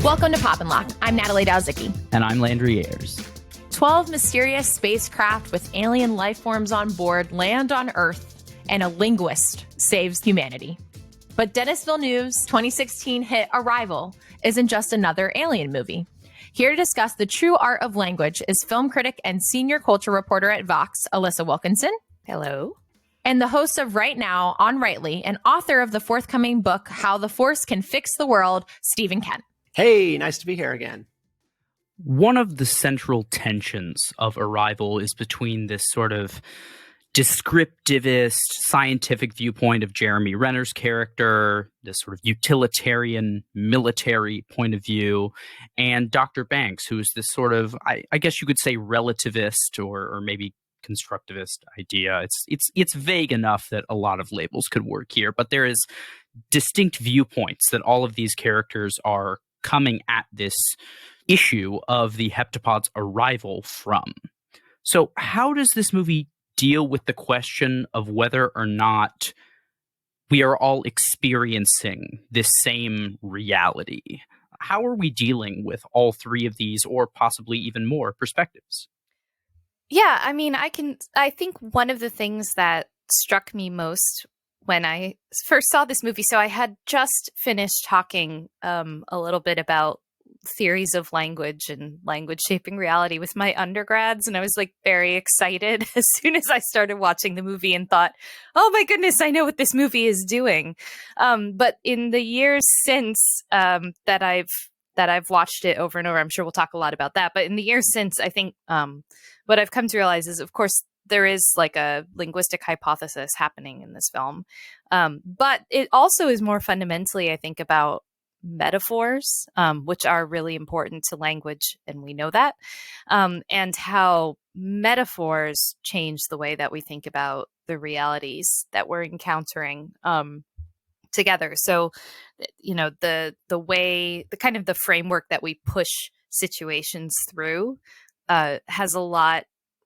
Welcome to Pop and Lock. I'm Natalie Dowzicki. And I'm Landry Ayers. 12 mysterious spacecraft with alien life forms on board land on Earth, and a linguist saves humanity. But Denis Villeneuve's 2016 hit Arrival isn't just another alien movie. Here to discuss the true art of language is film critic and senior culture reporter at Vox, Alyssa Wilkinson. Hello. And the host of Right Now on Rightly and author of the forthcoming book, How the Force Can Fix the World, Stephen Kent. Hey, nice to be here again. One of the central tensions of Arrival is between this sort of descriptivist scientific viewpoint of Jeremy Renner's character, this sort of utilitarian military point of view, and Dr. Banks, who is this sort of, I guess you could say, relativist or maybe constructivist idea. It's vague enough that a lot of labels could work here, but there is distinct viewpoints that all of these characters are coming at this issue of the heptapod's arrival from. So how does this movie deal with the question of whether or not we are all experiencing this same reality? How are we dealing with all three of these, or possibly even more, perspectives? Yeah, I mean, I think one of the things that struck me most when I first saw this movie, so I had just finished talking a little bit about theories of language and language shaping reality with my undergrads, and I was like very excited as soon as I started watching the movie and thought, oh my goodness, I know what this movie is doing. But in the years since that I've watched it over and over, I'm sure we'll talk a lot about that, but in the years since, I think what I've come to realize is, of course, there is like a linguistic hypothesis happening in this film. But it also is more fundamentally, I think, about metaphors, which are really important to language, and we know that, and how metaphors change the way that we think about the realities that we're encountering together. So, you know, the way, the kind of the framework that we push situations through has a lot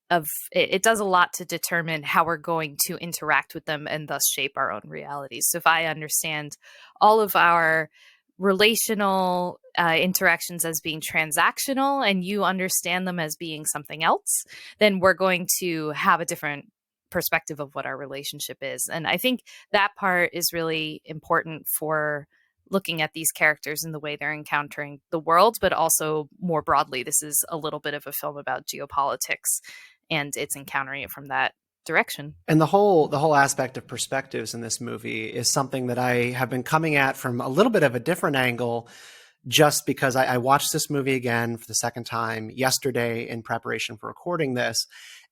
of, it does a lot to determine how we're going to interact with them and thus shape our own realities. So if I understand all of our relational interactions as being transactional and you understand them as being something else, then we're going to have a different perspective of what our relationship is. And I think that part is really important for looking at these characters and the way they're encountering the world, but also more broadly, this is a little bit of a film about geopolitics, and it's encountering it from that direction. And the whole aspect of perspectives in this movie is something that I have been coming at from a little bit of a different angle, just because I watched this movie again for the second time yesterday in preparation for recording this.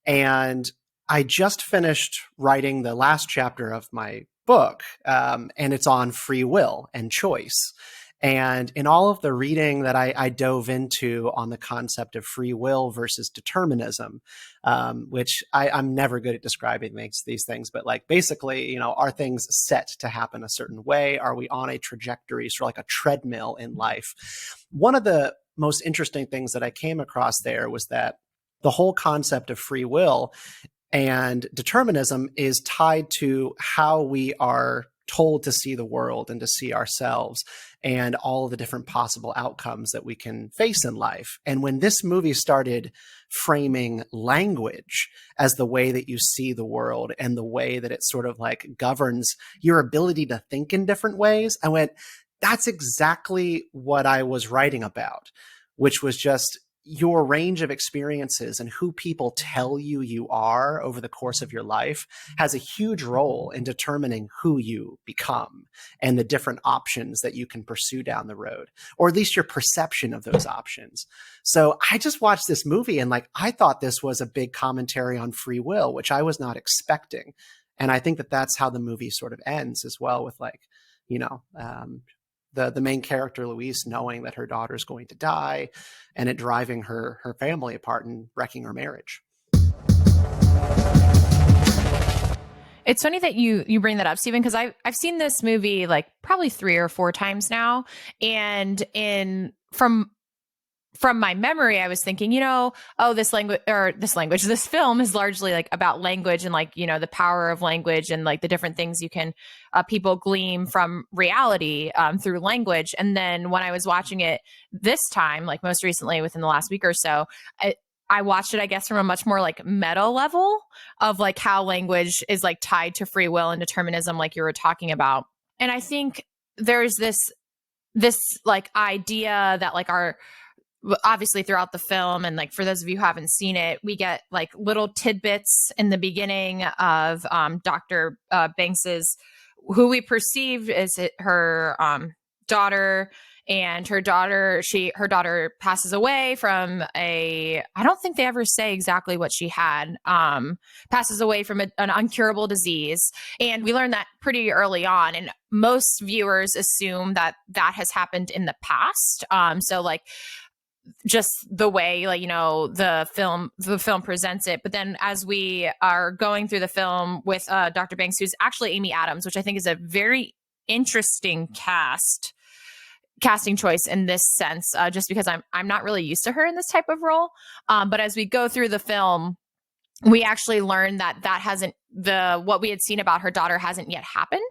And I just finished writing the last chapter of my book, and it's on free will and choice. And in all of the reading that I dove into on the concept of free will versus determinism, which I'm never good at describing these things, but like basically, you know, are things set to happen a certain way? Are we on a trajectory, sort of like a treadmill in life? One of the most interesting things that I came across there was that the whole concept of free will and determinism is tied to how we are told to see the world and to see ourselves and all of the different possible outcomes that we can face in life. And when this movie started framing language as the way that you see the world and the way that it sort of like governs your ability to think in different ways, I went, that's exactly what I was writing about, which was just your range of experiences and who people tell you are over the course of your life has a huge role in determining who you become and the different options that you can pursue down the road, or at least your perception of those options. So I just watched this movie and like, I thought this was a big commentary on free will, which I was not expecting. And I think that that's how the movie sort of ends as well, with like, you know, the main character, Louise, knowing that her daughter's going to die and it driving her family apart and wrecking her marriage. It's funny that you bring that up, Stephen, because I've seen this movie like probably 3 or 4 times now. And from from my memory, I was thinking, this film is largely like about language and like, the power of language and like the different things you can, people glean from reality through language. And then when I was watching it this time, like most recently within the last week or so, I watched it, I guess, from a much more like meta level of like how language is like tied to free will and determinism, like you were talking about. And I think there's this like idea that like obviously throughout the film, and like for those of you who haven't seen it, we get like little tidbits in the beginning of Dr. Banks's, who we perceive as her daughter, and her daughter passes away from I don't think they ever say exactly what she had, passes away from an uncurable disease, and we learn that pretty early on, and most viewers assume that has happened in the past, so like just the way, like, the film presents it. But then as we are going through the film with Dr. Banks, who's actually Amy Adams, which I think is a very interesting casting choice in this sense, just because I'm not really used to her in this type of role. But as we go through the film, we actually learned that hasn't, what we had seen about her daughter hasn't yet happened.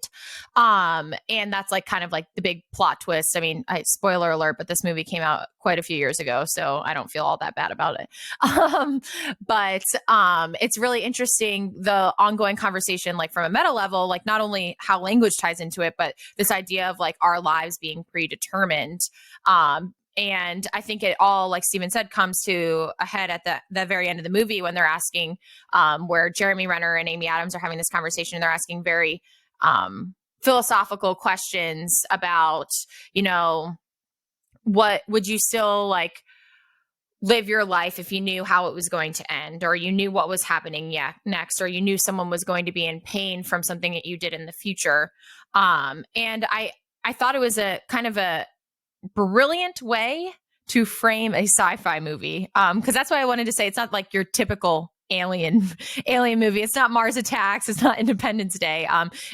And that's like kind of like the big plot twist. I mean, spoiler alert, but this movie came out quite a few years ago, so I don't feel all that bad about it. But it's really interesting, the ongoing conversation, like from a meta level, like not only how language ties into it, but this idea of like our lives being predetermined. And I think it all, like Steven said, comes to a head at the very end of the movie when they're asking, where Jeremy Renner and Amy Adams are having this conversation, and they're asking very philosophical questions about, what would you still like live your life if you knew how it was going to end, or you knew what was happening next, or you knew someone was going to be in pain from something that you did in the future. And I thought it was a kind of a brilliant way to frame a sci-fi movie, because that's why I wanted to say it's not like your typical alien movie. It's not Mars Attacks, it's not Independence Day.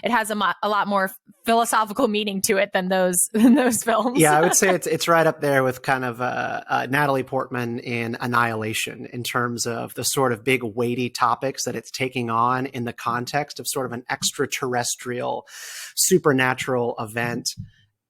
It has a lot more philosophical meaning to it than those films. Yeah, I would say it's right up there with kind of Natalie Portman in Annihilation, in terms of the sort of big weighty topics that it's taking on in the context of sort of an extraterrestrial supernatural event.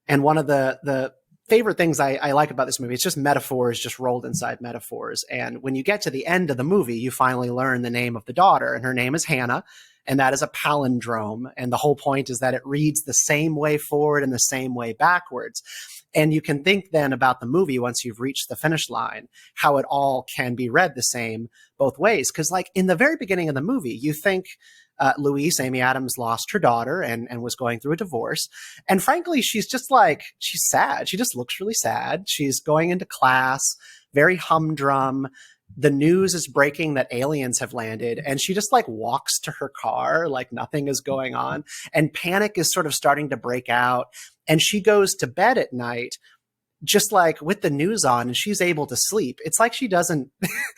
And one of the favorite things I like about this movie, it's just metaphors just rolled inside metaphors. And when you get to the end of the movie, you finally learn the name of the daughter, and her name is Hannah, and that is a palindrome. And the whole point is that it reads the same way forward and the same way backwards. And you can think then about the movie once you've reached the finish line, how it all can be read the same both ways. Because like in the very beginning of the movie, you think Louise, Amy Adams, lost her daughter and was going through a divorce. And frankly, she's sad. She just looks really sad. She's going into class, very humdrum. The news is breaking that aliens have landed, and she just like walks to her car like nothing is going on. And panic is sort of starting to break out. And she goes to bed at night just like with the news on, and she's able to sleep. It's like she doesn't,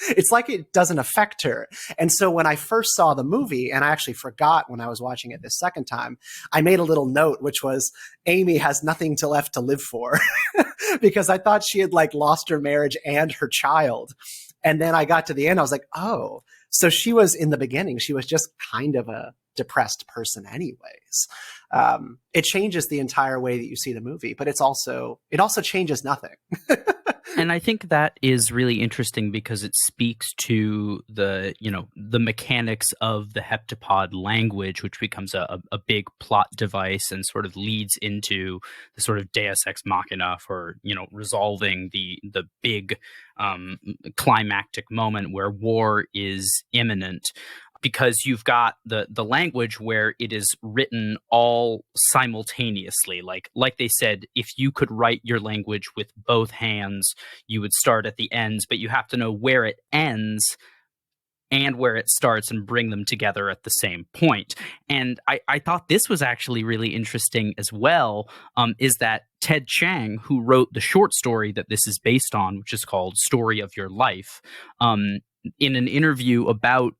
it's like it doesn't affect her. And so when I first saw the movie, and I actually forgot when I was watching it this second time, I made a little note, which was Amy has nothing left to live for because I thought she had like lost her marriage and her child. And then I got to the end, I was like, oh, so she was in the beginning, she was just kind of a depressed person anyways. It changes the entire way that you see the movie, but it also changes nothing. And I think that is really interesting because it speaks to the mechanics of the heptapod language, which becomes a big plot device and sort of leads into the sort of deus ex machina for, resolving the big climactic moment where war is imminent. Because you've got the language where it is written all simultaneously. Like they said, if you could write your language with both hands, you would start at the ends, but you have to know where it ends and where it starts and bring them together at the same point. And I thought this was actually really interesting as well, is that Ted Chiang, who wrote the short story that this is based on, which is called Story of Your Life, in an interview about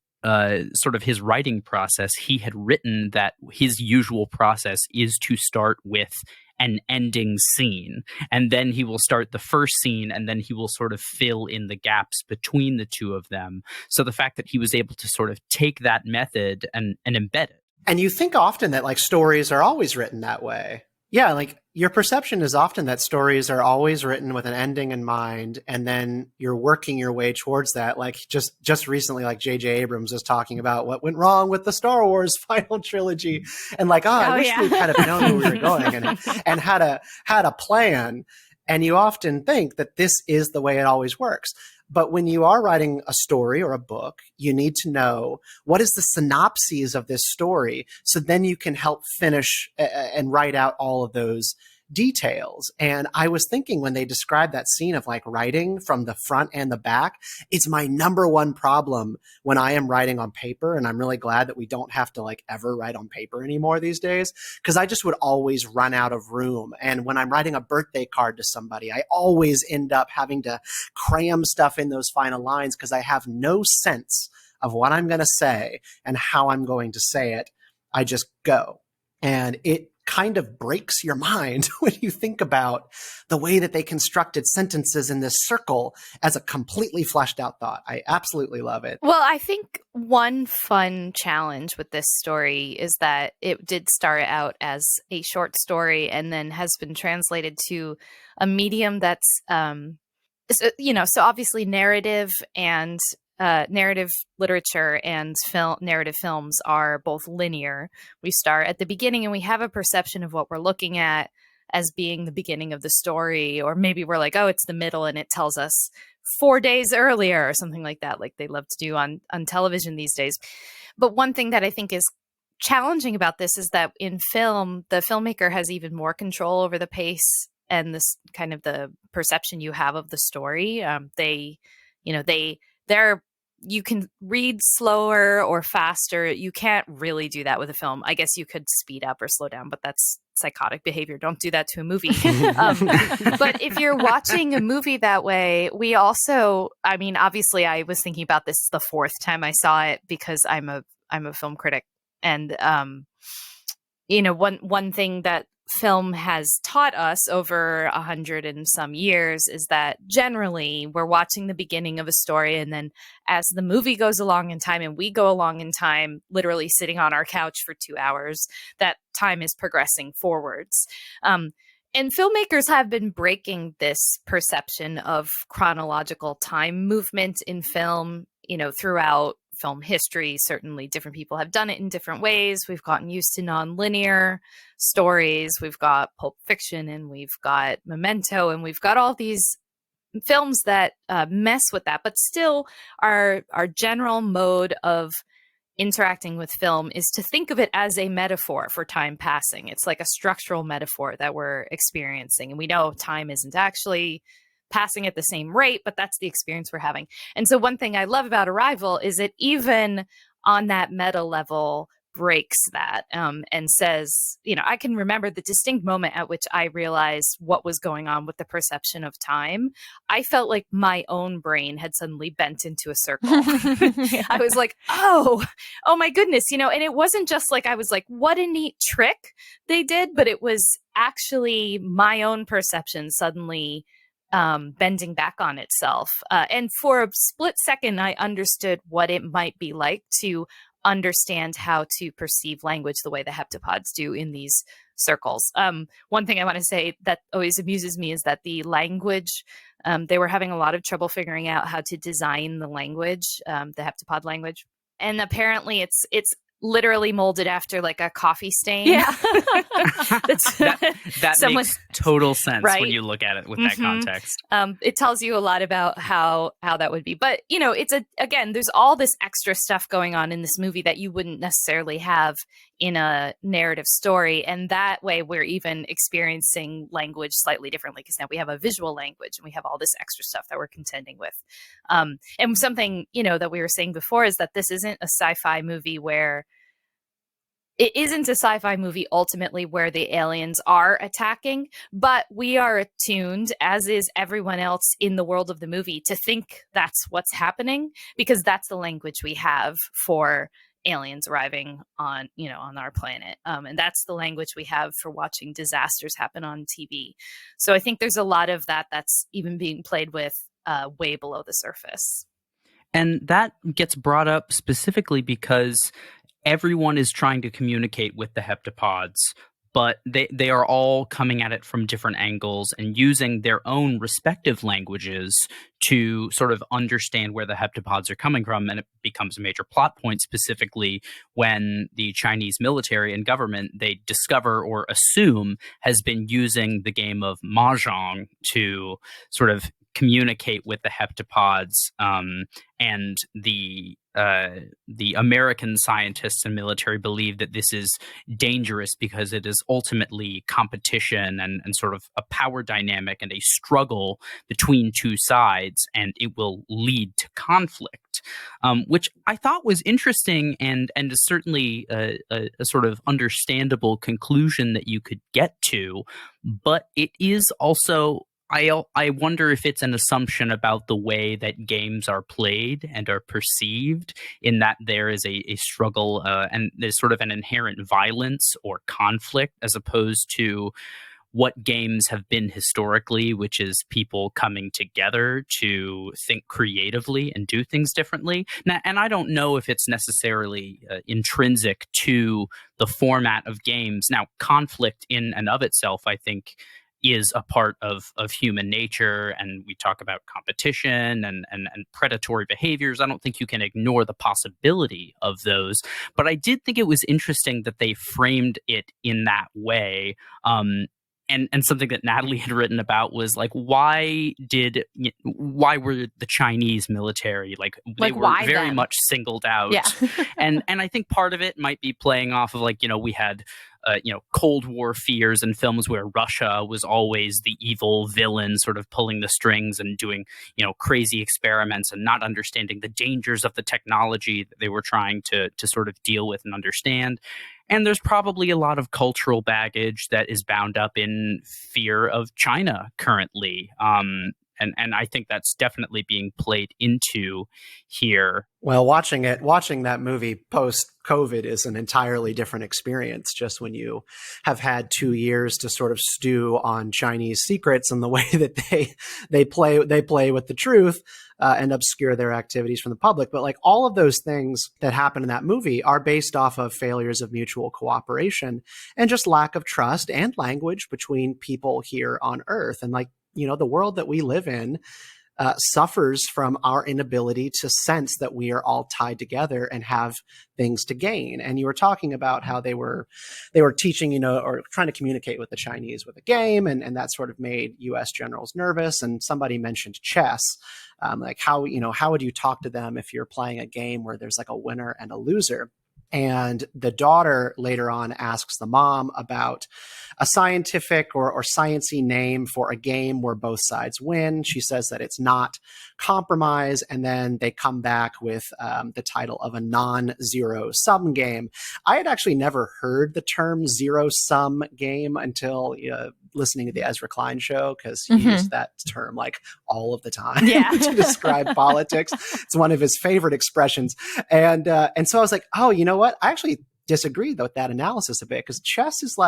sort of his writing process, he had written that his usual process is to start with an ending scene. And then he will start the first scene, and then he will sort of fill in the gaps between the two of them. So the fact that he was able to sort of take that method and embed it. And you think often that like stories are always written that way. Yeah, like your perception is often that stories are always written with an ending in mind, and then you're working your way towards that. Like just recently, like J.J. Abrams was talking about what went wrong with the Star Wars final trilogy, and like, I wish we kind of known where we were going and had a plan. And you often think that this is the way it always works. But when you are writing a story or a book, you need to know what is the synopses of this story, so then you can help finish and write out all of those details. And I was thinking when they described that scene of like writing from the front and the back, it's my number one problem when I am writing on paper. And I'm really glad that we don't have to like ever write on paper anymore these days, because I just would always run out of room. And when I'm writing a birthday card to somebody, I always end up having to cram stuff in those final lines because I have no sense of what I'm going to say and how I'm going to say it. I just go. And it kind of breaks your mind when you think about the way that they constructed sentences in this circle as a completely fleshed out thought. I absolutely love it. Well, I think one fun challenge with this story is that it did start out as a short story and then has been translated to a medium that's, so obviously narrative and narrative literature and narrative films are both linear. We start at the beginning and we have a perception of what we're looking at as being the beginning of the story, or maybe we're like, oh, it's the middle and it tells us 4 days earlier or something like that, like they love to do on television these days. But one thing that I think is challenging about this is that in film, the filmmaker has even more control over the pace and this kind of the perception you have of the story. You can read slower or faster. You can't really do that with a film. I guess you could speed up or slow down, but that's psychotic behavior. Don't do that to a movie. But if you're watching a movie that way, we also, I mean, obviously I was thinking about this the fourth time I saw it because I'm a film critic. And, one thing that film has taught us over 100 and some years is that generally we're watching the beginning of a story, and then as the movie goes along in time and we go along in time, literally sitting on our couch for 2 hours, that time is progressing forwards. And filmmakers have been breaking this perception of chronological time movement in film, throughout film history. Certainly different people have done it in different ways. We've gotten used to nonlinear stories. We've got Pulp Fiction and we've got Memento and we've got all these films that mess with that. But still our general mode of interacting with film is to think of it as a metaphor for time passing. It's like a structural metaphor that we're experiencing. And we know time isn't actually passing at the same rate, but that's the experience we're having. And so one thing I love about Arrival is it even on that meta level breaks that and says, I can remember the distinct moment at which I realized what was going on with the perception of time. I felt like my own brain had suddenly bent into a circle. I was like, oh my goodness, and it wasn't just like, I was like, what a neat trick they did, but it was actually my own perception suddenly bending back on itself. And for a split second, I understood what it might be like to understand how to perceive language the way the heptapods do in these circles. One thing I want to say that always amuses me is that the language, they were having a lot of trouble figuring out how to design the language, the heptapod language. And apparently it's literally molded after like a coffee stain. Yeah. that makes total sense, right? When you look at it with that context. It tells you a lot about how that would be. But, again, there's all this extra stuff going on in this movie that you wouldn't necessarily have in a narrative story. And that way we're even experiencing language slightly differently because now we have a visual language and we have all this extra stuff that we're contending with. And something, that we were saying before is that this isn't a sci-fi movie where it isn't a sci-fi movie ultimately where the aliens are attacking, but we are attuned, as is everyone else in the world of the movie, to think that's what's happening because that's the language we have for, aliens arriving on, on our planet. And that's the language we have for watching disasters happen on TV. So I think there's a lot of that's even being played with way below the surface. And that gets brought up specifically because everyone is trying to communicate with the heptapods, but they are all coming at it from different angles and using their own respective languages to sort of understand where the heptapods are coming from. And it becomes a major plot point, specifically when the Chinese military and government, they discover or assume, has been using the game of mahjong to sort of communicate with the heptapods, and the American scientists and military believe that this is dangerous because it is ultimately competition and sort of a power dynamic and a struggle between two sides, and it will lead to conflict, which I thought was interesting and is certainly a sort of understandable conclusion that you could get to, but it is also, I wonder if it's an assumption about the way that games are played and are perceived, in that there is a struggle and there's sort of an inherent violence or conflict, as opposed to what games have been historically, which is people coming together to think creatively and do things differently. Now, and I don't know if it's necessarily intrinsic to the format of games. Now, conflict in and of itself, I think, is a part of human nature, and we talk about competition and predatory behaviors. I don't think you can ignore the possibility of those, but I did think it was interesting that they framed it in that way. And something that Natalie had written about was like, why were the Chinese military they were very much singled out? Yeah. and I think part of it might be playing off of we had Cold War fears and films where Russia was always the evil villain, sort of pulling the strings and doing crazy experiments and not understanding the dangers of the technology that they were trying to sort of deal with and understand. And there's probably a lot of cultural baggage that is bound up in fear of China currently. And I think that's definitely being played into here. Well, watching that movie post-COVID is an entirely different experience, just when you have had 2 years to sort of stew on Chinese secrets and the way that they play with the truth and obscure their activities from the public. But all of those things that happen in that movie are based off of failures of mutual cooperation and just lack of trust and language between people here on Earth. And the world that we live in suffers from our inability to sense that we are all tied together and have things to gain. And you were talking about how they were teaching, or trying to communicate with the Chinese with a game, and that sort of made U.S. generals nervous. And somebody mentioned chess, how would you talk to them if you're playing a game where there's a winner and a loser? And the daughter later on asks the mom about a scientific or sciencey name for a game where both sides win. She says that it's not compromise. And then they come back with the title of a non-zero sum game. I had actually never heard the term zero sum game until listening to the Ezra Klein show, because he used that term all of the time to describe politics. It's one of his favorite expressions. And so I was like, oh, you know what? I actually disagree with that analysis a bit, because chess is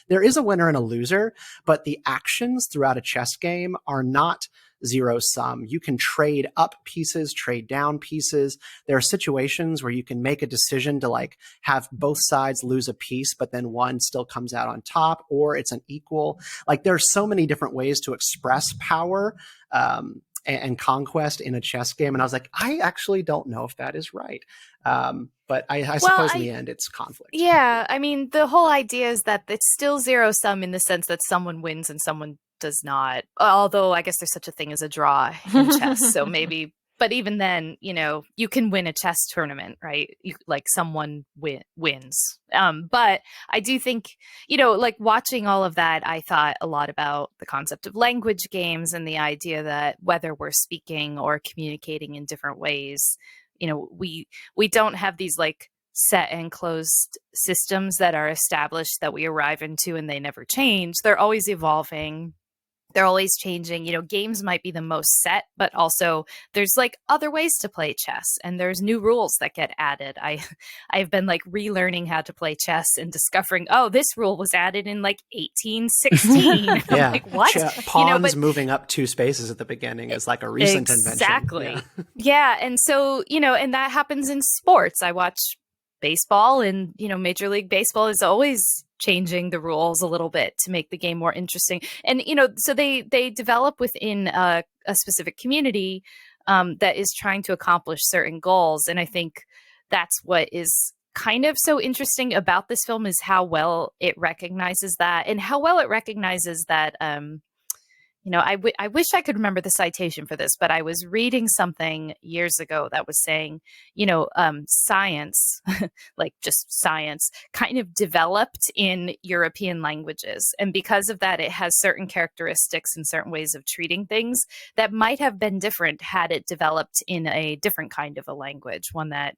there is a winner and a loser, but the actions throughout a chess game are not zero sum. You can trade up pieces, trade down pieces. There are situations where you can make a decision to have both sides lose a piece, but then one still comes out on top, or it's an equal. There's so many different ways to express power and conquest in a chess game. And I was like, I actually don't know if that is right. But I suppose in the end, it's conflict. Yeah. I mean, the whole idea is that it's still zero sum in the sense that someone wins and someone does not. Although I guess there's such a thing as a draw in chess. So maybe, but even then, you can win a chess tournament, right? Someone wins. But I do think, watching all of that, I thought a lot about the concept of language games and the idea that whether we're speaking or communicating in different ways, we don't have these set and closed systems that are established that we arrive into and they never change. They're always evolving. They're always changing. Games might be the most set, but also there's like other ways to play chess, and there's new rules that get added. I've been like relearning how to play chess and discovering, oh, this rule was added in like 1816. Yeah. I'm like, what? Pawns moving up 2 spaces at the beginning is like a recent invention. Exactly. Yeah. And so, and that happens in sports. I watch baseball, and Major League Baseball is always changing the rules a little bit to make the game more interesting. And so they develop within a specific community that is trying to accomplish certain goals. And I think that's what is kind of so interesting about this film, is how well it recognizes that, and how well it recognizes that I wish I could remember the citation for this, but I was reading something years ago that was saying, science, like just science, kind of developed in European languages. And because of that, it has certain characteristics and certain ways of treating things that might have been different had it developed in a different kind of a language, one that,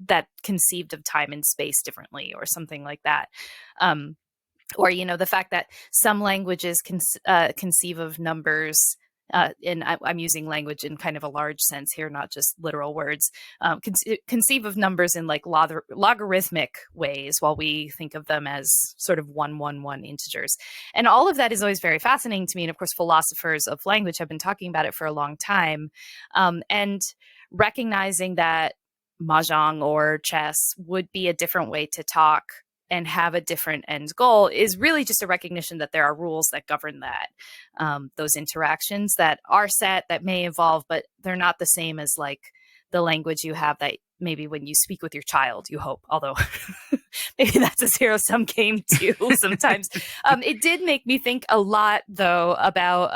that conceived of time and space differently or something like that. Or, the fact that some languages conceive of numbers, and I'm using language in kind of a large sense here, not just literal words, conceive of numbers in like logarithmic ways, while we think of them as sort of 111 integers. And all of that is always very fascinating to me. And of course, philosophers of language have been talking about it for a long time. And recognizing that mahjong or chess would be a different way to talk and have a different end goal is really just a recognition that there are rules that govern that, those interactions that are set, that may evolve, but they're not the same as like the language you have that maybe when you speak with your child, you hope, although maybe that's a zero-sum game too sometimes. It did make me think a lot, though, about,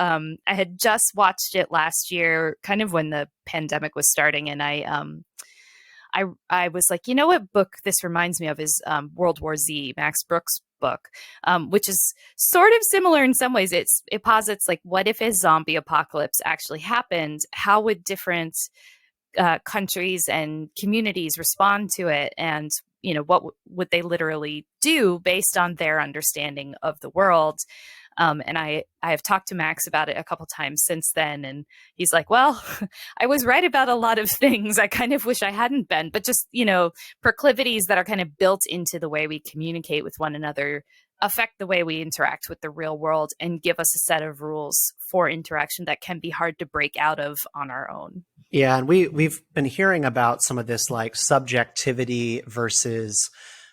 I had just watched it last year, kind of when the pandemic was starting, and I was like, what book this reminds me of is World War Z, Max Brooks' book, which is sort of similar in some ways. It posits like, what if a zombie apocalypse actually happened? How would different countries and communities respond to it? And, what would they literally do based on their understanding of the world? And I have talked to Max about it a couple times since then. And he's like, well, I was right about a lot of things. I kind of wish I hadn't been, but just, proclivities that are kind of built into the way we communicate with one another affect the way we interact with the real world and give us a set of rules for interaction that can be hard to break out of on our own. Yeah. And we've been hearing about some of this like subjectivity versus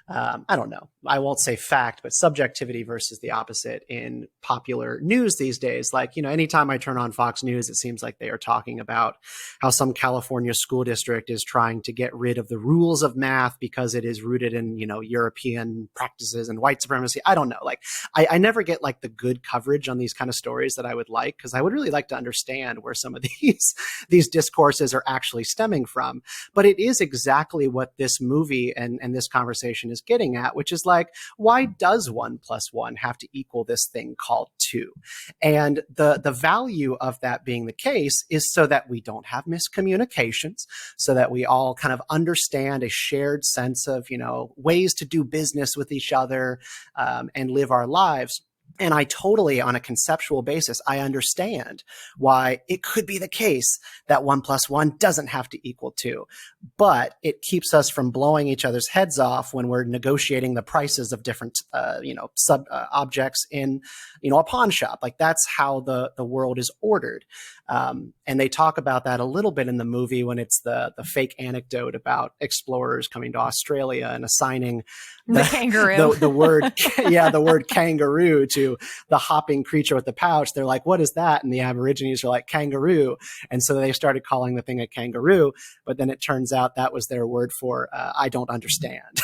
I don't know, I won't say fact, but subjectivity versus the opposite in popular news these days. Like, anytime I turn on Fox News, it seems like they are talking about how some California school district is trying to get rid of the rules of math because it is rooted in, European practices and white supremacy. I don't know. Like, I never get like the good coverage on these kind of stories that I would like, because I would really like to understand where some of these discourses are actually stemming from. But it is exactly what this movie and this conversation is getting at, which is like, why does 1 + 1 have to equal this thing called 2? And the value of that being the case is so that we don't have miscommunications, so that we all kind of understand a shared sense of, ways to do business with each other and live our lives. And I totally, on a conceptual basis, I understand why it could be the case that 1 + 1 doesn't have to equal 2. But it keeps us from blowing each other's heads off when we're negotiating the prices of different, objects in, a pawn shop. Like, that's how the world is ordered. And they talk about that a little bit in the movie when it's the fake anecdote about explorers coming to Australia and assigning the kangaroo, the word kangaroo to the hopping creature with the pouch. They're like, what is that? And the Aborigines are like, kangaroo. And so they started calling the thing a kangaroo, but then it turns out that was their word for I don't understand.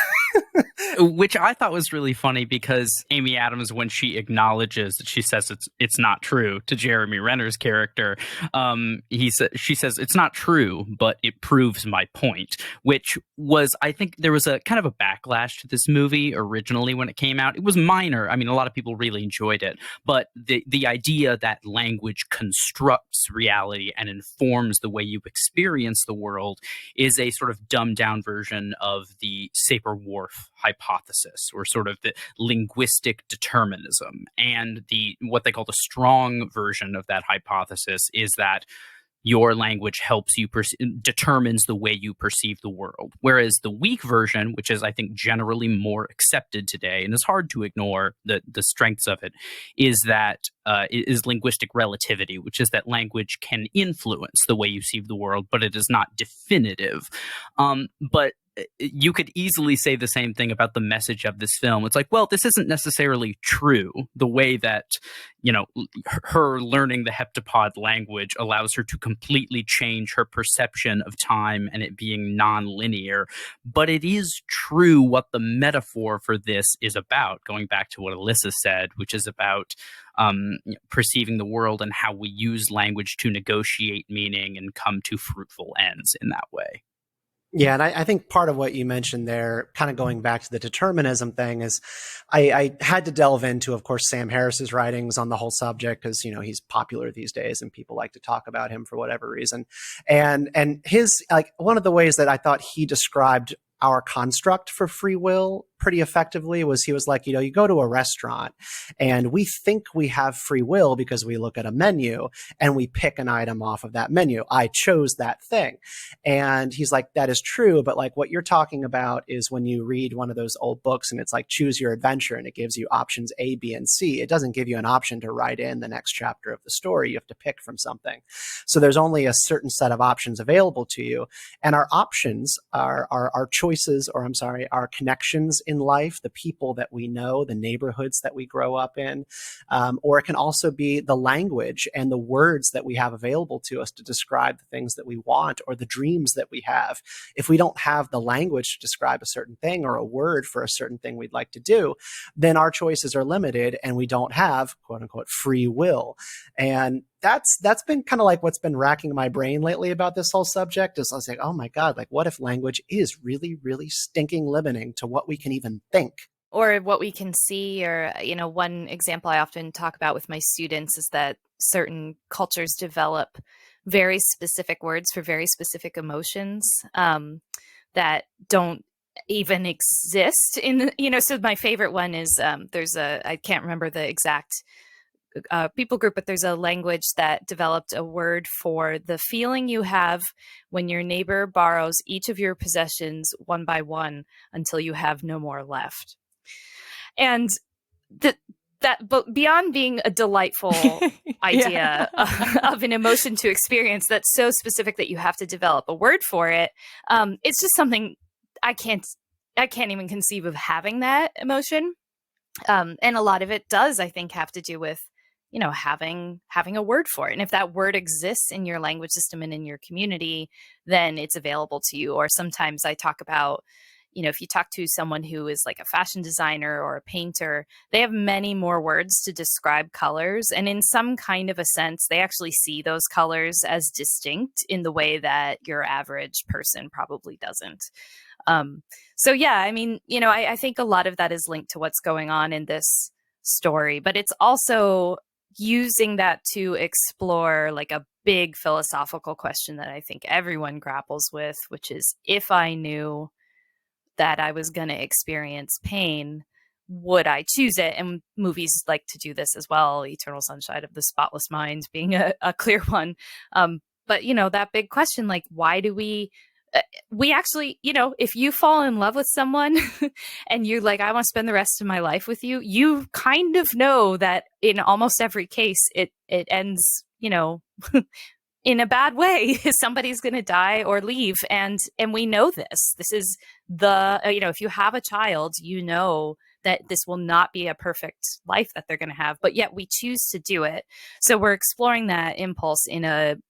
Which I thought was really funny, because Amy Adams, when she acknowledges that, she says it's not true to Jeremy Renner's character, she says it's not true, but it proves my point, which was, I think there was a kind of a backlash to this movie originally when it came out. It was minor. I mean, a lot of people really enjoyed it, but the idea that language constructs reality and informs the way you experience the world is a sort of dumbed down version of the Sapir-Whorf hypothesis, or sort of the linguistic determinism. And what they call the strong version of that hypothesis is that your language helps you determines the way you perceive the world. Whereas the weak version, which is, I think, generally more accepted today, and it's hard to ignore the strengths of it, is that is linguistic relativity, which is that language can influence the way you see the world, but it is not definitive. But you could easily say the same thing about the message of this film. It's like, well, this isn't necessarily true. The way that, her learning the heptapod language allows her to completely change her perception of time and it being non-linear. But it is true what the metaphor for this is about, going back to what Alyssa said, which is about perceiving the world and how we use language to negotiate meaning and come to fruitful ends in that way. Yeah, and I think part of what you mentioned there, kind of going back to the determinism thing, is I had to delve into, of course, Sam Harris's writings on the whole subject because, he's popular these days and people like to talk about him for whatever reason. And his, one of the ways that I thought he described our construct for free will pretty effectively was, he was like, you go to a restaurant and we think we have free will because we look at a menu and we pick an item off of that menu. I chose that thing. And he's like, that is true. But like what you're talking about is when you read one of those old books and it's like, choose your adventure, and it gives you options A, B, and C. It doesn't give you an option to write in the next chapter of the story. You have to pick from something. So there's only a certain set of options available to you. And our options are our choices, or I'm sorry, our connections in life, the people that we know, the neighborhoods that we grow up in, or it can also be the language and the words that we have available to us to describe the things that we want or the dreams that we have. If we don't have the language to describe a certain thing or a word for a certain thing we'd like to do, then our choices are limited and we don't have, quote unquote, free will. And that's been kind of like what's been racking my brain lately about this whole subject. Is I was like, oh my God, like what if language is really, really stinking limiting to what we can even think? Or what we can see, or, one example I often talk about with my students is that certain cultures develop very specific words for very specific emotions that don't even exist in, so my favorite one is I can't remember the exact people group, but there's a language that developed a word for the feeling you have when your neighbor borrows each of your possessions one by one until you have no more left. And but beyond being a delightful idea of an emotion to experience that's so specific that you have to develop a word for it, it's just something I can't even conceive of having that emotion. And a lot of it does, I think, have to do with having a word for it. And if that word exists in your language system and in your community, then it's available to you. Or sometimes I talk about, if you talk to someone who is like a fashion designer or a painter, they have many more words to describe colors. And in some kind of a sense, they actually see those colors as distinct in the way that your average person probably doesn't. So yeah, I mean, I think a lot of that is linked to what's going on in this story, but it's also using that to explore like a big philosophical question that I think everyone grapples with, which is, if I knew that I was going to experience pain, would I choose it? And movies like to do this as well. Eternal Sunshine of the Spotless Mind being a clear one. But that big question, like, why do we actually, if you fall in love with someone and you're like, I want to spend the rest of my life with you, you kind of know that in almost every case, it ends, in a bad way. Somebody's going to die or leave. And we know this. This is if you have a child, that this will not be a perfect life that they're going to have, but yet we choose to do it. So we're exploring that impulse in an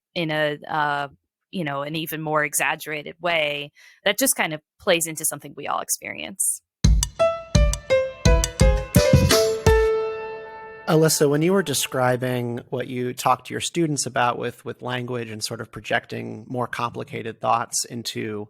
even more exaggerated way that just kind of plays into something we all experience. Alyssa, when you were describing what you talk to your students about with language and sort of projecting more complicated thoughts into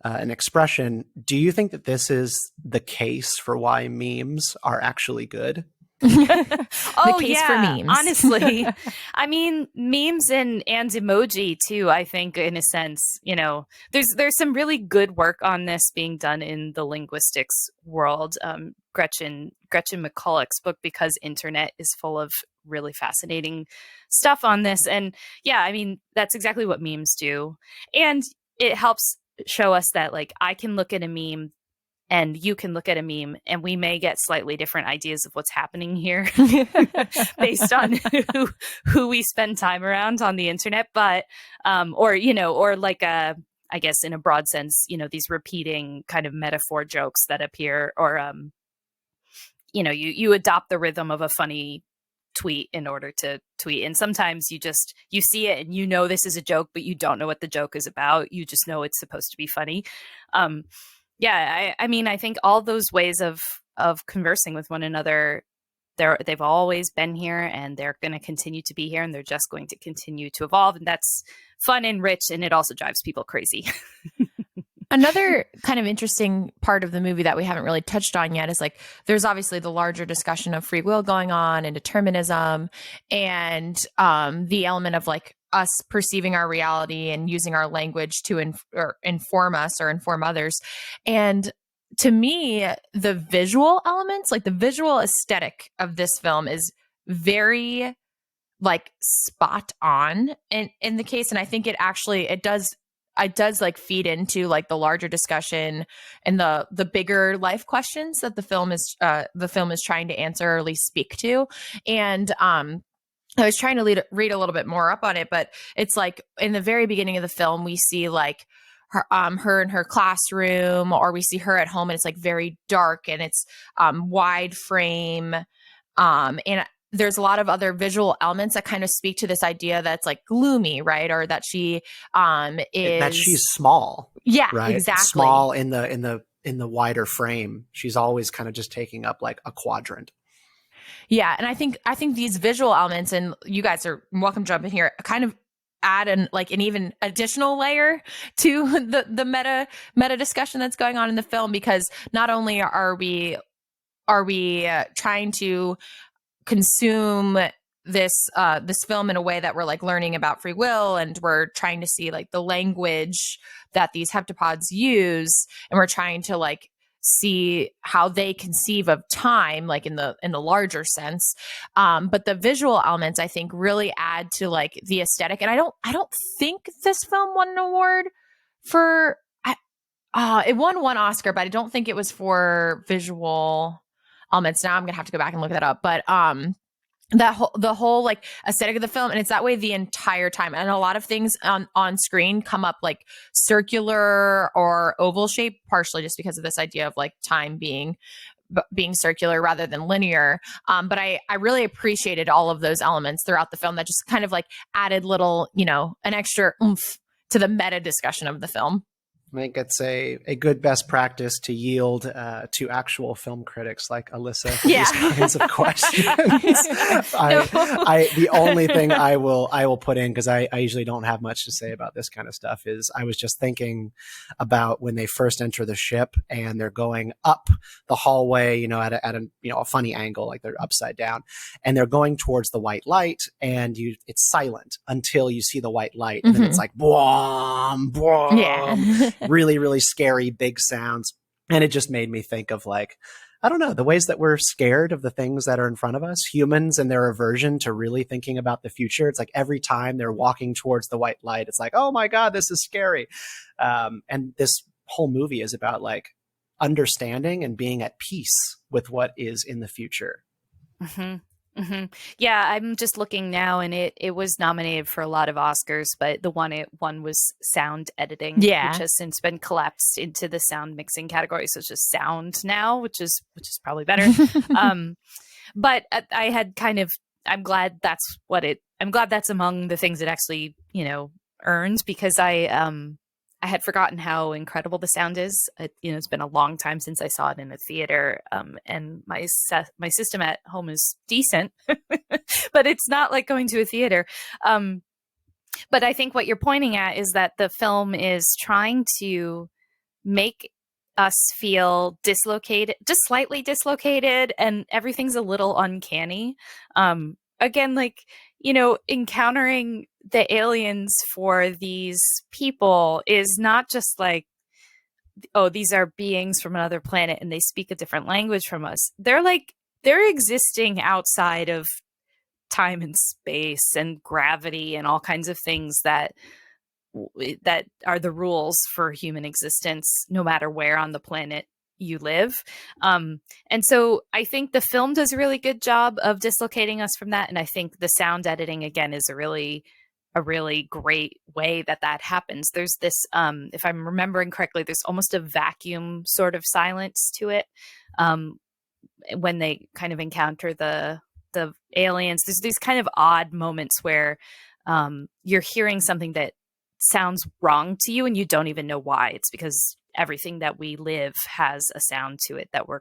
an expression, do you think that this is the case for why memes are actually good? The case for memes. Honestly. I mean, memes and emoji too, I think, in a sense. There's some really good work on this being done in the linguistics world. Gretchen McCulloch's book, Because Internet, is full of really fascinating stuff on this. And yeah, I mean, that's exactly what memes do. And it helps show us that, like, I can look at a meme and you can look at a meme and we may get slightly different ideas of what's happening here based on who we spend time around on the internet. But, or like I guess in a broad sense, these repeating kind of metaphor jokes that appear, or, you adopt the rhythm of a funny tweet in order to tweet. And sometimes you see it and this is a joke, but you don't know what the joke is about. You just know it's supposed to be funny. Yeah, I mean, I think all those ways of conversing with one another, they've always been here, and they're going to continue to be here, and they're just going to continue to evolve. And that's fun and rich, and it also drives people crazy. Another kind of interesting part of the movie that we haven't really touched on yet is, like, there's obviously the larger discussion of free will going on and determinism, and the element of, like, us perceiving our reality and using our language to inform us or inform others. And to me, the visual elements, like the visual aesthetic of this film, is very, like, spot on in the case. And I think it does like feed into, like, the larger discussion and the bigger life questions that the film is trying to answer, or at least speak to. And I was trying to read a little bit more up on it, but it's like in the very beginning of the film, we see, like, her in her classroom, or we see her at home, and it's, like, very dark, and it's wide frame, and there's a lot of other visual elements that kind of speak to this idea that's, like, gloomy, right? Or that she is that she's small. Yeah, right? Exactly. Small in the wider frame. She's always kind of just taking up, like, a quadrant. Yeah, and I think these visual elements, and you guys are welcome to jump in here, kind of add an even additional layer to the meta discussion that's going on in the film, because not only are we trying to consume this film in a way that we're, like, learning about free will, and we're trying to see, like, the language that these heptapods use, and we're trying to, like, see how they conceive of time, like, in the larger sense. But the visual elements, I think, really add to, like, the aesthetic. And I don't think this film won an award for it won one Oscar, but I don't think it was for visual elements. Now I'm gonna have to go back and look that up. But the whole like aesthetic of the film, and it's that way the entire time. And a lot of things on screen come up like circular or oval shape, partially just because of this idea of like time being circular rather than linear. But I really appreciated all of those elements throughout the film that just kind of like added little, an extra oomph to the meta discussion of the film. I think it's a good best practice to yield to actual film critics like Alyssa for these kinds of questions. The only thing I will put in, because I usually don't have much to say about this kind of stuff, is I was just thinking about when they first enter the ship and they're going up the hallway, at a funny angle, like they're upside down, and they're going towards the white light, and it's silent until you see the white light, and then it's like boom, boom. Yeah. Really, really scary, big sounds. And it just made me think of, like, I don't know, the ways that we're scared of the things that are in front of us, humans and their aversion to really thinking about the future. It's like every time they're walking towards the white light, it's like, oh my God, this is scary. And this whole movie is about like understanding and being at peace with what is in the future. Mm-hmm. Mm-hmm. Yeah, I'm just looking now, and it was nominated for a lot of Oscars, but the one it won was sound editing, which has since been collapsed into the sound mixing category. So it's just sound now, which is probably better. But I had I'm glad that's among the things it actually earns, because I had forgotten how incredible the sound is. It's been a long time since I saw it in a theater, and my system at home is decent, but it's not like going to a theater. But I think what you're pointing at is that the film is trying to make us feel dislocated, just slightly dislocated, and everything's a little uncanny. Again, like, encountering the aliens for these people is not just like, oh, these are beings from another planet and they speak a different language from us. They're existing outside of time and space and gravity and all kinds of things that are the rules for human existence, no matter where on the planet you live. And so I think the film does a really good job of dislocating us from that. And I think the sound editing, again, is a really great way that happens. There's this, if I'm remembering correctly, there's almost a vacuum sort of silence to it when they kind of encounter the aliens. There's these kind of odd moments where you're hearing something that sounds wrong to you and you don't even know why. It's because everything that we live has a sound to it that we're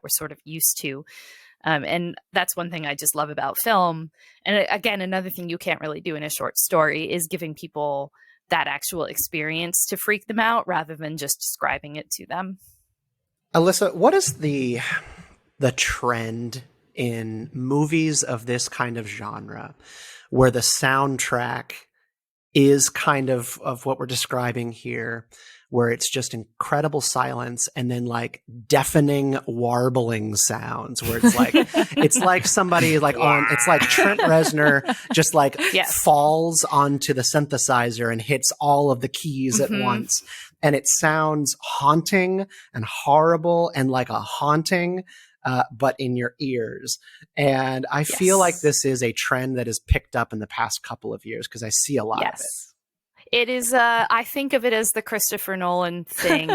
sort of used to. And that's one thing I just love about film. And again, another thing you can't really do in a short story is giving people that actual experience to freak them out rather than just describing it to them. Alyssa, what is the trend in movies of this kind of genre where the soundtrack is kind of what we're describing here, where it's just incredible silence and then like deafening warbling sounds where it's like it's like somebody like it's like Trent Reznor just like falls onto the synthesizer and hits all of the keys at once, and it sounds haunting and horrible and like a haunting but in your ears. And I feel like this is a trend that has picked up in the past couple of years because I see a lot of it. It is, I think of it as the Christopher Nolan thing.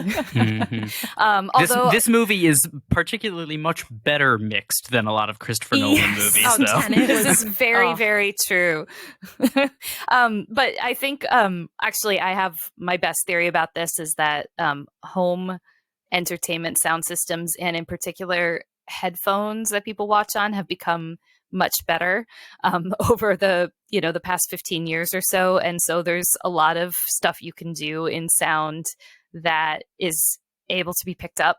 Although this movie is particularly much better mixed than a lot of Christopher Nolan movies, though. This is very, very true. But I think, actually, I have my best theory about this is that home entertainment sound systems, and in particular headphones that people watch on, have become much better over the past 15 years or so. And so there's a lot of stuff you can do in sound that is able to be picked up,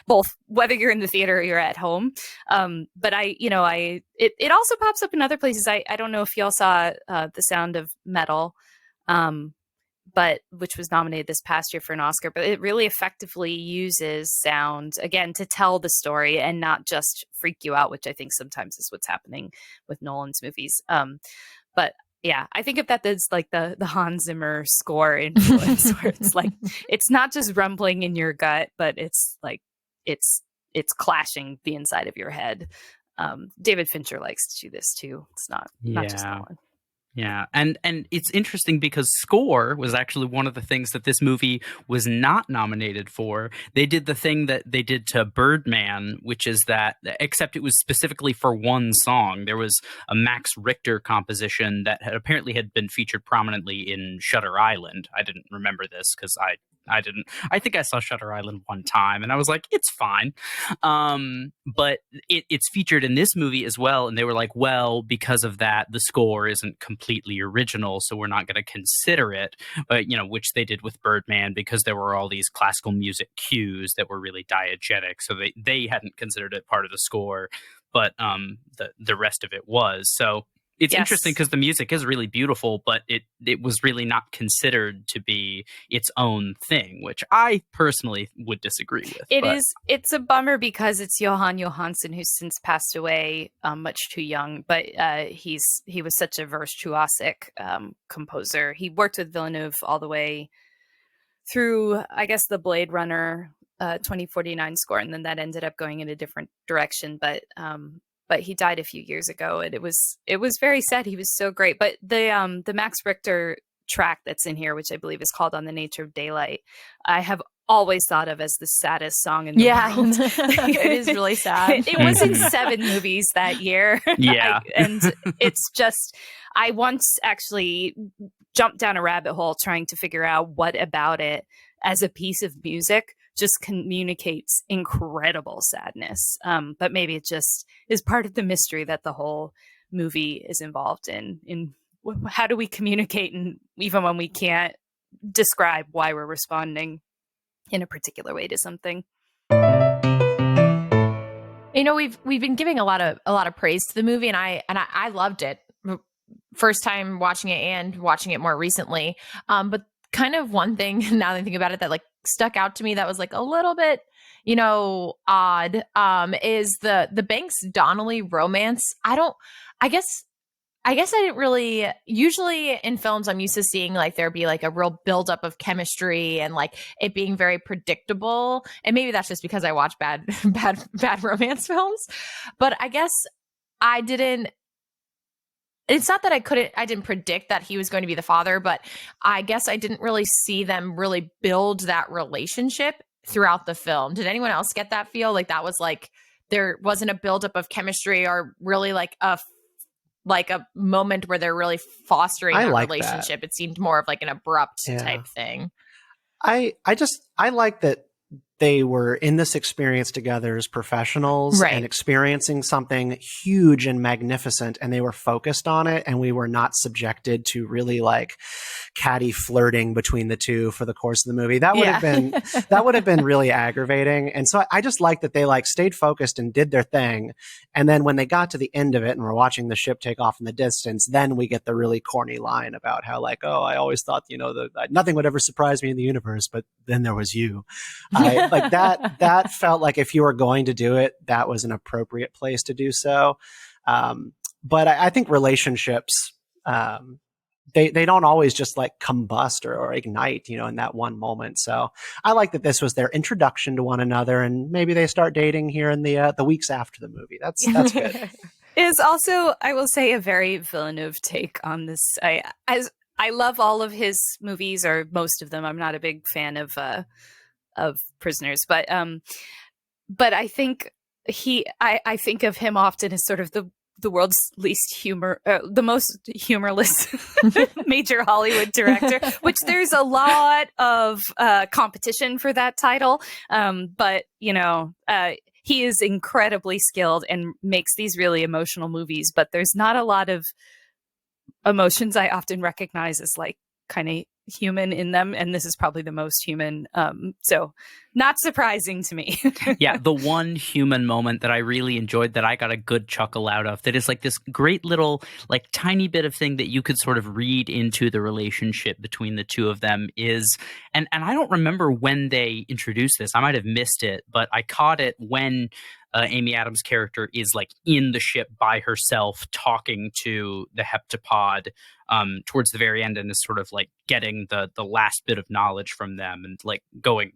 both whether you're in the theater or you're at home. But it also pops up in other places. I don't know if y'all saw The Sound of Metal, but which was nominated this past year for an Oscar, but it really effectively uses sound, again, to tell the story and not just freak you out, which I think sometimes is what's happening with Nolan's movies. But yeah, I think of that as like the Hans Zimmer score influence, where it's like, it's not just rumbling in your gut, but it's like, it's clashing the inside of your head. David Fincher likes to do this too. It's not just Nolan. Yeah, and it's interesting because score was actually one of the things that this movie was not nominated for. They did the thing that they did to Birdman, which is that, except it was specifically for one song. There was a Max Richter composition that apparently had been featured prominently in Shutter Island. I didn't remember this because I didn't. I think I saw Shutter Island one time, and I was like, it's fine. But it's featured in this movie as well, and they were like, well, because of that, the score isn't completely original, so we're not going to consider it. Which they did with Birdman, because there were all these classical music cues that were really diegetic, so they hadn't considered it part of the score, but the rest of it was. So it's interesting because the music is really beautiful, but it was really not considered to be its own thing, which I personally would disagree with. It's a bummer because it's Johan Johansson, who's since passed away much too young, but he was such a virtuosic composer. He worked with Villeneuve all the way through, I guess, the Blade Runner 2049 score, and then that ended up going in a different direction. But he died a few years ago, and it was very sad. He was so great. But the Max Richter track that's in here, which I believe is called "On the Nature of Daylight," I have always thought of as the saddest song in the world. It is really sad. It was in 7 movies that year. Yeah. And it's just, I once actually jumped down a rabbit hole trying to figure out what about it as a piece of music just communicates incredible sadness. But maybe it just is part of the mystery that the whole movie is involved in how do we communicate, and even when we can't describe why we're responding. in a particular way to something. You know, we've been giving a lot of praise to the movie, and I loved it. First time watching it and watching it more recently. But kind of one thing now that I think about it that like stuck out to me that was like a little bit, you know, odd, is the Banks Donnelly romance. I guess I didn't really, usually in films, I'm used to seeing like there be like a real buildup of chemistry and like it being very predictable. And maybe that's just because I watch bad romance films. But I guess I didn't, it's not that I didn't predict that he was going to be the father, but I guess I didn't really see them really build that relationship throughout the film. Did anyone else get that feel? Like that was like, there wasn't a buildup of chemistry or really like a moment where they're really fostering that relationship. It seemed more of like an abrupt type thing. I like that they were in this experience together as professionals and experiencing something huge and magnificent, and they were focused on it, and we were not subjected to really like catty flirting between the two for the course of the movie. That would have been really aggravating. And so I just like that they like stayed focused and did their thing. And then when they got to the end of it and we're watching the ship take off in the distance, then we get the really corny line about how like, oh, I always thought, you know, nothing would ever surprise me in the universe, but then there was you. Like that felt like if you were going to do it, that was an appropriate place to do so. But I think relationships, they don't always just like combust or ignite, you know, in that one moment. So I like that this was their introduction to one another, and maybe they start dating here in the weeks after the movie. That's good. It is also, I will say, a very Villeneuve take on this. I love all of his movies, or most of them. I'm not a big fan of Prisoners, but I think I think of him often as sort of the world's least the most humorless major Hollywood director, which there's a lot of competition for that title. But, you know, he is incredibly skilled and makes these really emotional movies, but there's not a lot of emotions I often recognize as like kind of human in them, and this is probably the most human, so not surprising to me. Yeah, the one human moment that I really enjoyed, that I got a good chuckle out of, that is like this great little like tiny bit of thing that you could sort of read into the relationship between the two of them is, and I don't remember when they introduced this, I might have missed it, but I caught it when Amy Adams' character is like in the ship by herself talking to the heptapod towards the very end, and is sort of like getting the last bit of knowledge from them and like going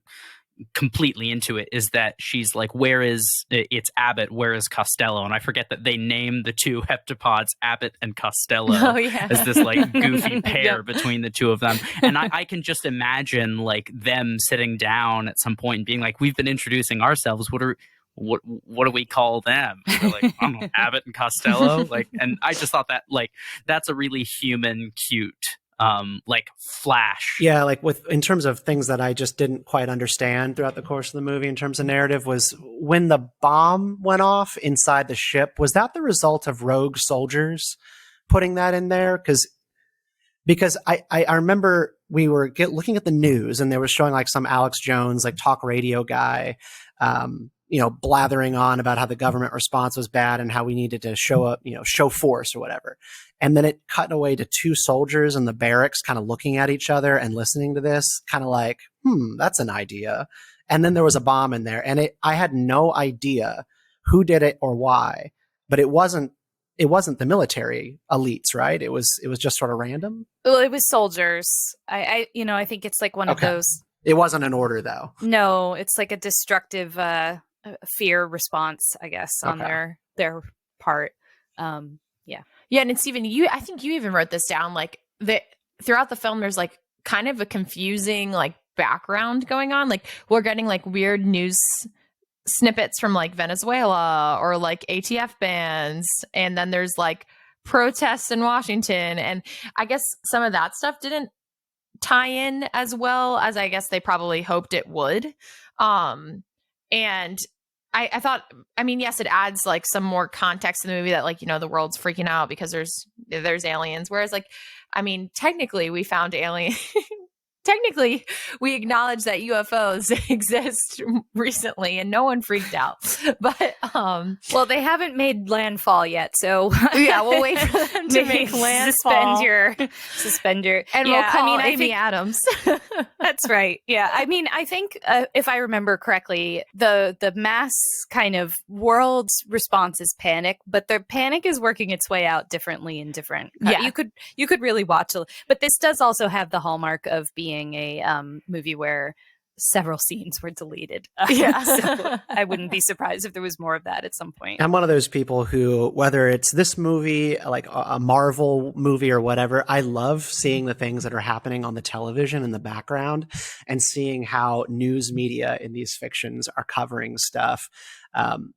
completely into it, is that she's like, it's Abbott, where is Costello? And I forget that they name the two heptapods Abbott and Costello as this like goofy pair between the two of them. And I can just imagine like them sitting down at some point and being like, we've been introducing ourselves, what do we call them? They're like, I don't know, Abbott and Costello. Like, and I just thought that like that's a really human, cute like flash. Yeah, like in terms of things that I just didn't quite understand throughout the course of the movie in terms of narrative, was when the bomb went off inside the ship, was that the result of rogue soldiers putting that in there? Because I remember we were looking at the news, and they were showing like some Alex Jones, like talk radio guy, you know, blathering on about how the government response was bad and how we needed to show up, you know, show force or whatever. And then it cut away to two soldiers in the barracks kind of looking at each other and listening to this, kind of like, that's an idea. And then there was a bomb in there, and I had no idea who did it or why, but it wasn't the military elites, right? It was just sort of random. Well, it was soldiers. I think it's like one of those. It wasn't an order though. No, it's like a destructive fear response, I guess, on their part. Yeah, and Stephen, I think you even wrote this down. Like throughout the film, there's like kind of a confusing like background going on. Like we're getting like weird news snippets from like Venezuela or like ATF bans, and then there's like protests in Washington, and I guess some of that stuff didn't tie in as well as I guess they probably hoped it would. And I thought, I mean, yes, it adds like some more context in the movie that like, you know, the world's freaking out because there's aliens. Whereas like, I mean, technically we found technically, we acknowledge that UFOs exist recently, and no one freaked out. But well, they haven't made landfall yet, so yeah, we'll wait for them to make landfall. Suspend your, and we'll call Amy Adams. That's right. Yeah, I mean, I think if I remember correctly, the mass kind of world's response is panic, but the panic is working its way out differently in different. Yeah, you could really watch it, but this does also have the hallmark of being a movie where several scenes were deleted. So I wouldn't be surprised if there was more of that at some point. I'm one of those people who, whether it's this movie, like a Marvel movie or whatever, I love seeing the things that are happening on the television in the background and seeing how news media in these fictions are covering stuff.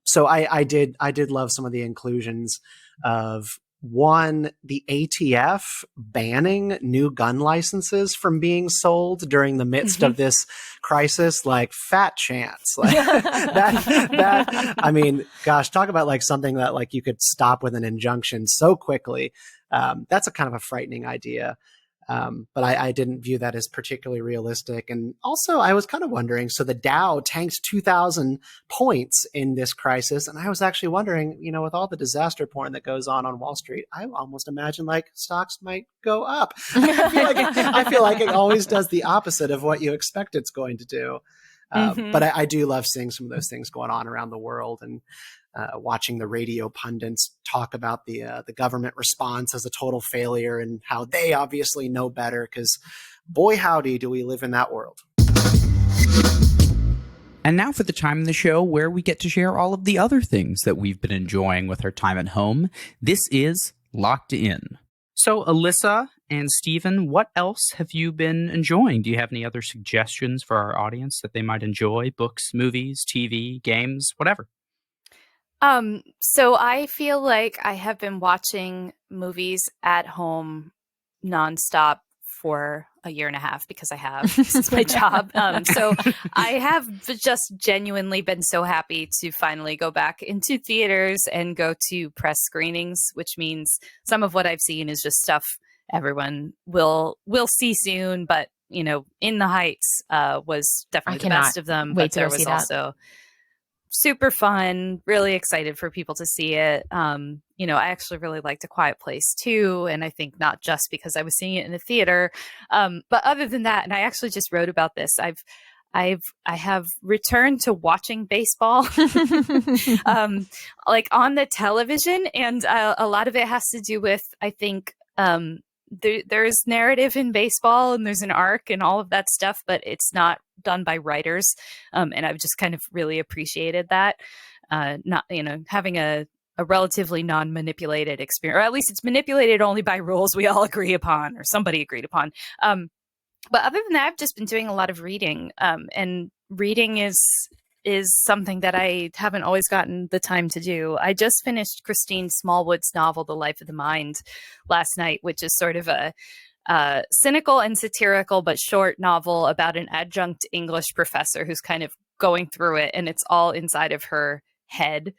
So I did love some of the inclusions of one, the ATF banning new gun licenses from being sold during the midst of this crisis, like fat chance. Like that, I mean, gosh, talk about like something that like you could stop with an injunction so quickly. That's a kind of a frightening idea. But I didn't view that as particularly realistic. And also I was kind of wondering, so the Dow tanked 2,000 points in this crisis. And I was actually wondering, you know, with all the disaster porn that goes on Wall Street, I almost imagine like stocks might go up. I feel like it always does the opposite of what you expect it's going to do. But I do love seeing some of those things going on around the world, and watching the radio pundits talk about the government response as a total failure and how they obviously know better, because boy howdy do we live in that world. And now for the time in the show where we get to share all of the other things that we've been enjoying with our time at home. This is Locked In. So, Alyssa and Stephen, what else have you been enjoying? Do you have any other suggestions for our audience that they might enjoy? Books, movies, TV, games, whatever. So I feel like I have been watching movies at home nonstop for a year and a half because I have. This is my job. So I have just genuinely been so happy to finally go back into theaters and go to press screenings, which means some of what I've seen is just stuff everyone will see soon. But, you know, In the Heights was definitely the best of them. But there was also super fun, really excited for people to see it. You know, I actually really liked A Quiet Place too, and I think not just because I was seeing it in the theater, but other than that, and I actually just wrote about this. I have returned to watching baseball, like on the television, and a lot of it has to do with, I think, there's narrative in baseball and there's an arc and all of that stuff, but it's not done by writers. And I've just kind of really appreciated that. Not, you know, having a relatively non-manipulated experience, or at least it's manipulated only by rules we all agree upon or somebody agreed upon. But other than that, I've just been doing a lot of reading. And reading is something that I haven't always gotten the time to do. I just finished Christine Smallwood's novel, The Life of the Mind, last night, which is sort of a cynical and satirical but short novel about an adjunct English professor who's kind of going through it, and it's all inside of her head,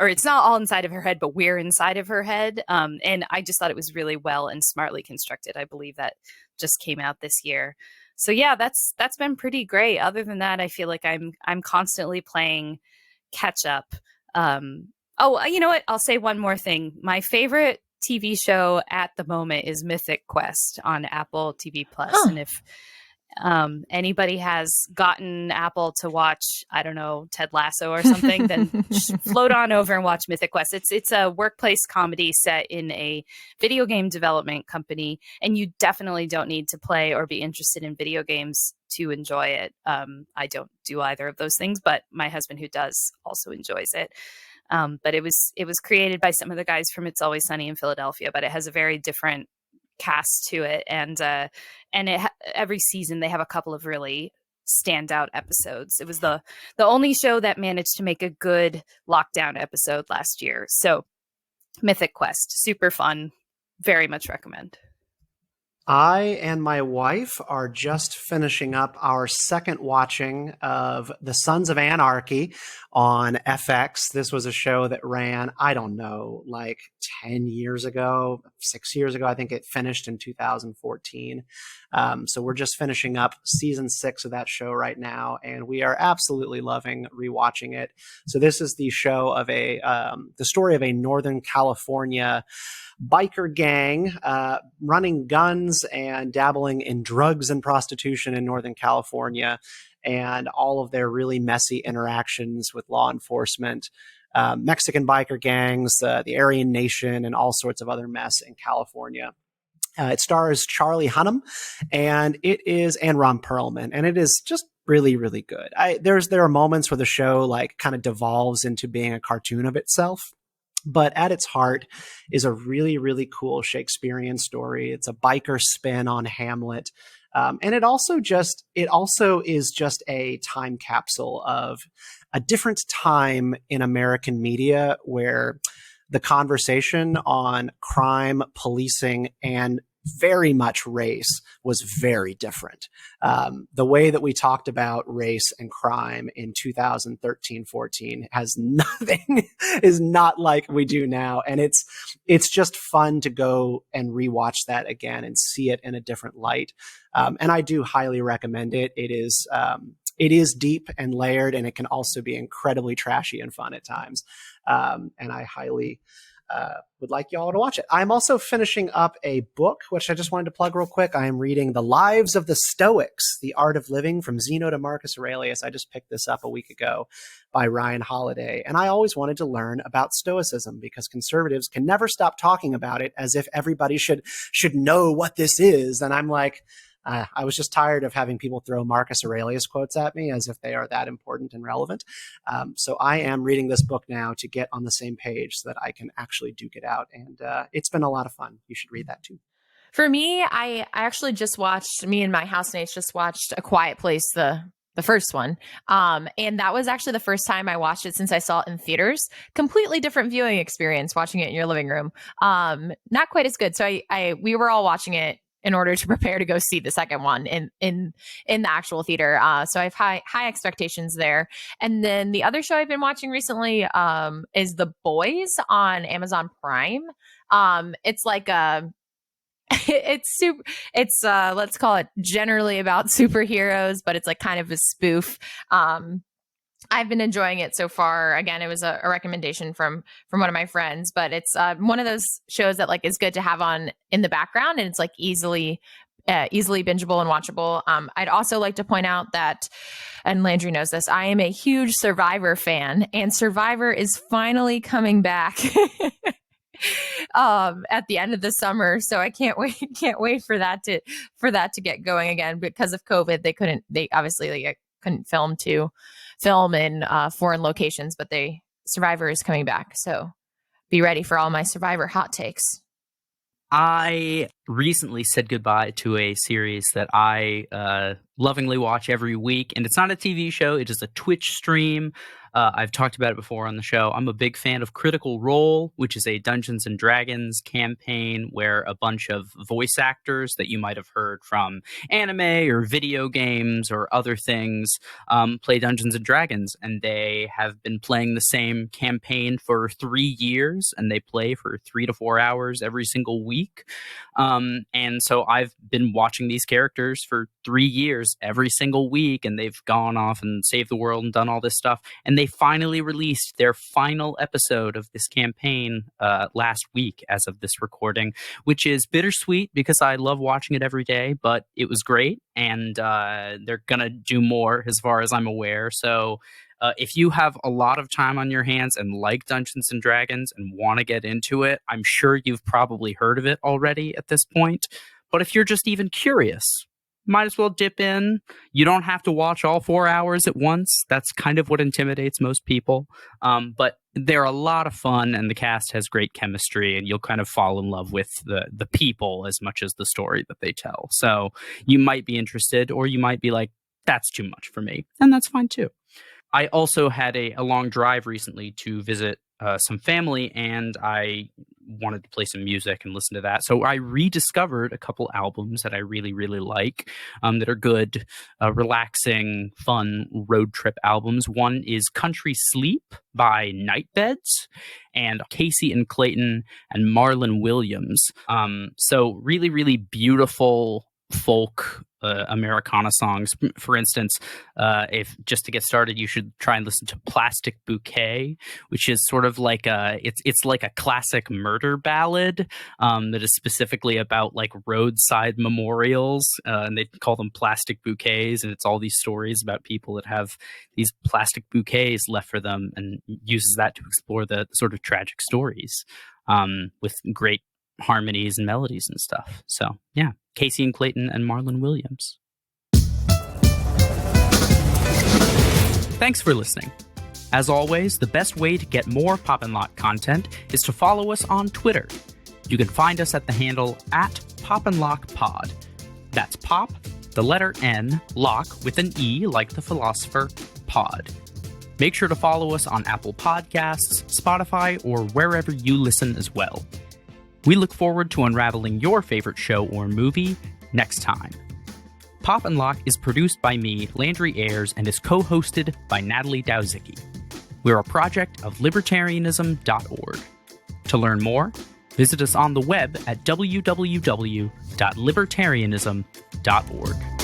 or it's not all inside of her head, but we're inside of her head. And I just thought it was really well and smartly constructed. I believe that just came out this year. So yeah, that's been pretty great. Other than that, I feel like I'm constantly playing catch up. Oh, you know what? I'll say one more thing. My favorite TV show at the moment is Mythic Quest on Apple TV Plus. And if anybody has gotten Apple to watch, I don't know, Ted Lasso or something, then just float on over and watch Mythic Quest. It's a workplace comedy set in a video game development company, and you definitely don't need to play or be interested in video games to enjoy it. I don't do either of those things, but my husband, who does, also enjoys it. But it was created by some of the guys from It's Always Sunny in Philadelphia, but it has a very different cast to it, and every season they have a couple of really standout episodes. It was the only show that managed to make a good lockdown episode last year. So Mythic Quest, super fun, very much recommend. I and my wife are just finishing up our second watching of The Sons of Anarchy on FX. This was a show that ran, I don't know, like 10 years ago, 6 years ago. I think it finished in 2014. So we're just finishing up season 6 of that show right now, and we are absolutely loving rewatching it. So this is the show of the story of a Northern California biker gang running guns and dabbling in drugs and prostitution in Northern California, and all of their really messy interactions with law enforcement, Mexican biker gangs, the Aryan Nation, and all sorts of other mess in California. It stars Charlie Hunnam and Ron Perlman, and it is just really, really good. There are moments where the show like kind of devolves into being a cartoon of itself, but at its heart is a really, really cool Shakespearean story. It's a biker spin on Hamlet. And it also is just a time capsule of a different time in American media where the conversation on crime, policing, and very much race was very different. The way that we talked about race and crime in 2013-14 is not like we do now. And it's just fun to go and rewatch that again and see it in a different light. And I do highly recommend it. It is deep and layered, and it can also be incredibly trashy and fun at times. And I highly would like y'all to watch it. I'm also finishing up a book, which I just wanted to plug real quick. I am reading The Lives of the Stoics, The Art of Living from Zeno to Marcus Aurelius. I just picked this up a week ago by Ryan Holiday. And I always wanted to learn about Stoicism because conservatives can never stop talking about it as if everybody should know what this is. And I'm like, I was just tired of having people throw Marcus Aurelius quotes at me as if they are that important and relevant. So I am reading this book now to get on the same page so that I can actually duke it out. And it's been a lot of fun. You should read that too. For me, I actually me and my housemates just watched A Quiet Place, the first one. And that was actually the first time I watched it since I saw it in theaters. Completely different viewing experience watching it in your living room. Not quite as good. So we were all watching it in order to prepare to go see the second one in the actual theater. So I have high expectations there. And then the other show I've been watching recently is The Boys on Amazon Prime. It's like it's let's call it generally about superheroes, but it's like kind of a spoof. I've been enjoying it so far. Again, it was a recommendation from one of my friends, but it's one of those shows that like is good to have on in the background, and it's like easily bingeable and watchable. I'd also like to point out that, and Landry knows this, I am a huge Survivor fan, and Survivor is finally coming back at the end of the summer. So I can't wait for that to get going again. Because of COVID, they obviously couldn't film in foreign locations, but Survivor is coming back. So be ready for all my Survivor hot takes. I recently said goodbye to a series that I lovingly watch every week, and it's not a TV show. It is a Twitch stream. I've talked about it before on the show. I'm a big fan of Critical Role, which is a Dungeons & Dragons campaign where a bunch of voice actors that you might have heard from anime or video games or other things play Dungeons & Dragons. And they have been playing the same campaign for 3 years, and they play for 3 to 4 hours every single week. And so I've been watching these characters for 3 years every single week, and they've gone off and saved the world and done all this stuff. And they finally released their final episode of this campaign last week as of this recording, which is bittersweet because I love watching it every day, but it was great. And they're going to do more as far as I'm aware. So if you have a lot of time on your hands and like Dungeons & Dragons and want to get into it, I'm sure you've probably heard of it already at this point. But if you're just even curious, might as well dip in. You don't have to watch all 4 hours at once. That's kind of what intimidates most people. But they're a lot of fun, and the cast has great chemistry, and you'll kind of fall in love with the people as much as the story that they tell. So you might be interested, or you might be like, that's too much for me. And that's fine too. I also had a long drive recently to visit some family, and I wanted to play some music and listen to that. So I rediscovered a couple albums that I really, really like, that are good, relaxing, fun road trip albums. One is Country Sleep by Nightbeds and Casey and Clayton and Marlon Williams. So really, really beautiful folk Americana songs. For instance, if just to get started, you should try and listen to Plastic Bouquet, which is sort of like it's like a classic murder ballad that is specifically about like roadside memorials, and they call them plastic bouquets, and it's all these stories about people that have these plastic bouquets left for them, and uses that to explore the sort of tragic stories with great harmonies and melodies and stuff. So yeah, Casey and Clayton and Marlon Williams. Thanks for listening. As always, the best way to get more Pop and Locke content is to follow us on Twitter. You can find us at the handle @PopandLockePod. That's Pop, the letter N, Locke with an E like the philosopher, pod. Make sure to follow us on Apple Podcasts, Spotify, or wherever you listen as well. We look forward to unraveling your favorite show or movie next time. Pop and Locke is produced by me, Landry Ayers, and is co-hosted by Natalie Dowzicki. We're a project of libertarianism.org. To learn more, visit us on the web at www.libertarianism.org.